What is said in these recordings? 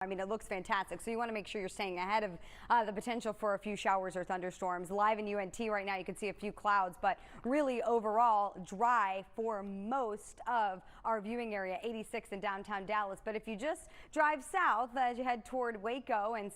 I mean, it looks fantastic. So you want to make sure you're staying ahead of the potential for a few showers or thunderstorms. Live in UNT right now, you can see a few clouds, but really overall dry for most of our viewing area, 86 in downtown Dallas. But if you just drive south as you head toward Waco and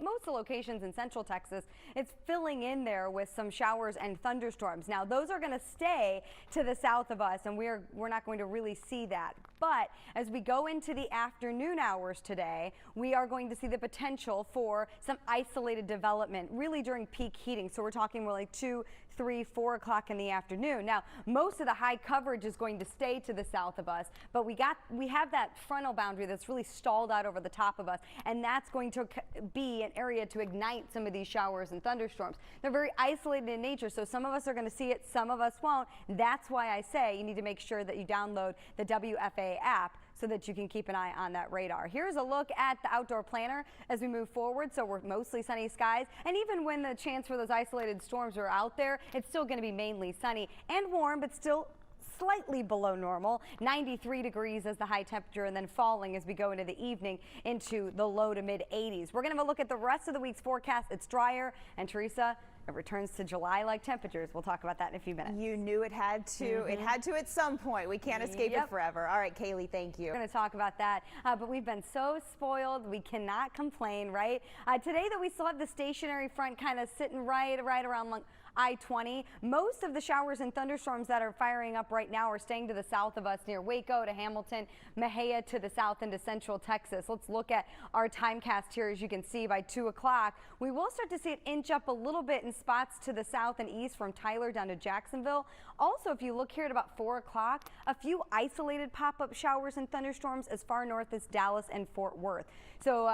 most of the locations in central Texas, it's filling in there with some showers and thunderstorms. Now, those are going to stay to the south of us, and we're not going to really see that. But as we go into the afternoon hours today, we are going to see the potential for some isolated development really during peak heating. So we're talking more like 2, 3, 4 o'clock in the afternoon. Now, most of the high coverage is going to stay to the south of us, but we have that frontal boundary that's really stalled out over the top of us, and that's going to be an area to ignite some of these showers and thunderstorms. They're very isolated in nature, so some of us are going to see it, some of us won't. That's why I say you need to make sure that you download the WFA app so that you can keep an eye on that radar. Here's a look at the outdoor planner as we move forward. So we're mostly sunny skies, and even when the chance for those isolated storms are out there, it's still going to be mainly sunny and warm, but still slightly below normal. 93 degrees as the high temperature, and then falling as we go into the evening into the low to mid 80s. We're going to have a look at the rest of the week's forecast. It's drier, and Teresa, it returns to July-like temperatures. We'll talk about that in a few minutes. You knew it had to. It had to at some point. We can't escape it forever. All right, Kaylee, thank you. We're going to talk about that, but we've been so spoiled. We cannot complain, right? Today, though, we still have the stationary front kind of sitting right around I-20. Most of the showers and thunderstorms that are firing up right now are staying to the south of us, near Waco to Hamilton, Mejia to the south into central Texas. Let's look at our timecast here. As you can see, by 2 o'clock, we will start to see it inch up a little bit in spots to the south and east from Tyler down to Jacksonville. Also, if you look here at about 4 o'clock, a few isolated pop-up showers and thunderstorms as far north as Dallas and Fort Worth. So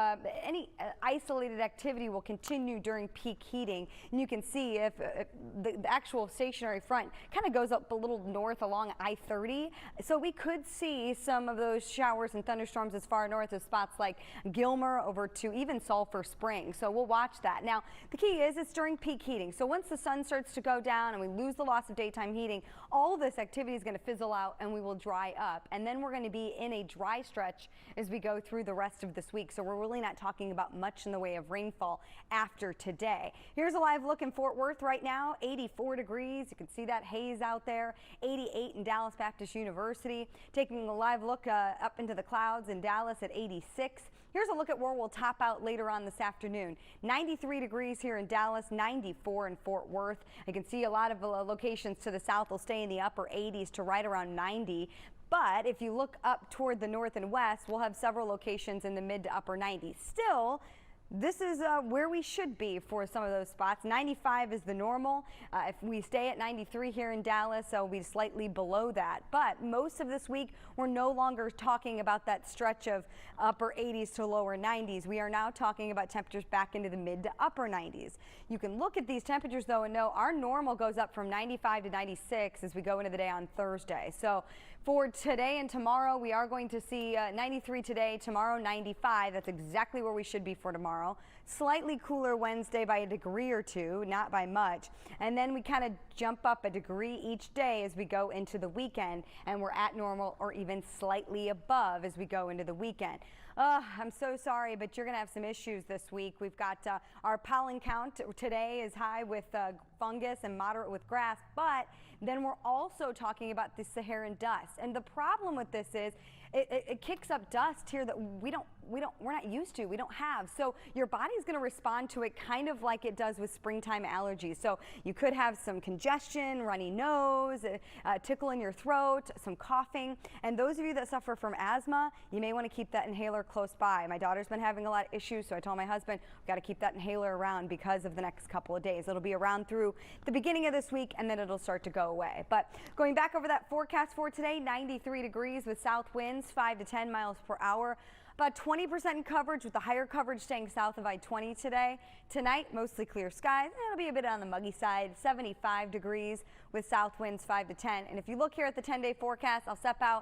any isolated activity will continue during peak heating. And you can see if the actual stationary front kind of goes up a little north along I-30. So we could see some of those showers and thunderstorms as far north as spots like Gilmer over to even Sulphur Springs. So we'll watch that. Now, the key is it's during peak heating. So once the sun starts to go down and we lose the loss of daytime heating, all of this activity is going to fizzle out and we will dry up. And then we're going to be in a dry stretch as we go through the rest of this week. So we're really not talking about much in the way of rainfall after today. Here's a live look in Fort Worth right now, 84 degrees. You can see that haze out there, 88 in Dallas Baptist University. Taking a live look up into the clouds in Dallas at 86. Here's a look at where we'll top out later on this afternoon. 93 degrees here in Dallas, 94 in Fort Worth. You can see a lot of locations to the south will stay in the upper 80s to right around 90. But if you look up toward the north and west, we'll have several locations in the mid to upper 90s. Still, this is where we should be for some of those spots. 95 is the normal. If we stay at 93 here in Dallas, we'll be slightly below that. But most of this week, we're no longer talking about that stretch of upper 80s to lower 90s. We are now talking about temperatures back into the mid to upper 90s. You can look at these temperatures, though, and know our normal goes up from 95 to 96 as we go into the day on Thursday. So for today and tomorrow, we are going to see 93 today, tomorrow 95. That's exactly where we should be for tomorrow. Slightly cooler Wednesday by a degree or two, not by much. And then we kind of jump up a degree each day as we go into the weekend, and we're at normal or even slightly above as we go into the weekend. I'm so sorry, but you're going to have some issues this week. We've got our pollen count today is high with fungus and moderate with grass, but then we're also talking about the Saharan dust. And the problem with this is it kicks up dust here that we're not used to, we don't have. So your body's going to respond to it kind of like it does with springtime allergies. So you could have some congestion, runny nose, tickle in your throat, some coughing. And those of you that suffer from asthma, you may want to keep that inhaler close by. My daughter's been having a lot of issues, so I told my husband, we've got to keep that inhaler around because of the next couple of days. It'll be around through the beginning of this week, and then it'll start to go away. But going back over that forecast for today, 93 degrees with south winds 5 to 10 miles per hour. About 20% coverage, with the higher coverage staying south of I-20 today. Tonight, mostly clear skies. It'll be a bit on the muggy side, 75 degrees with south winds 5 to 10. And if you look here at the 10-day forecast, I'll step out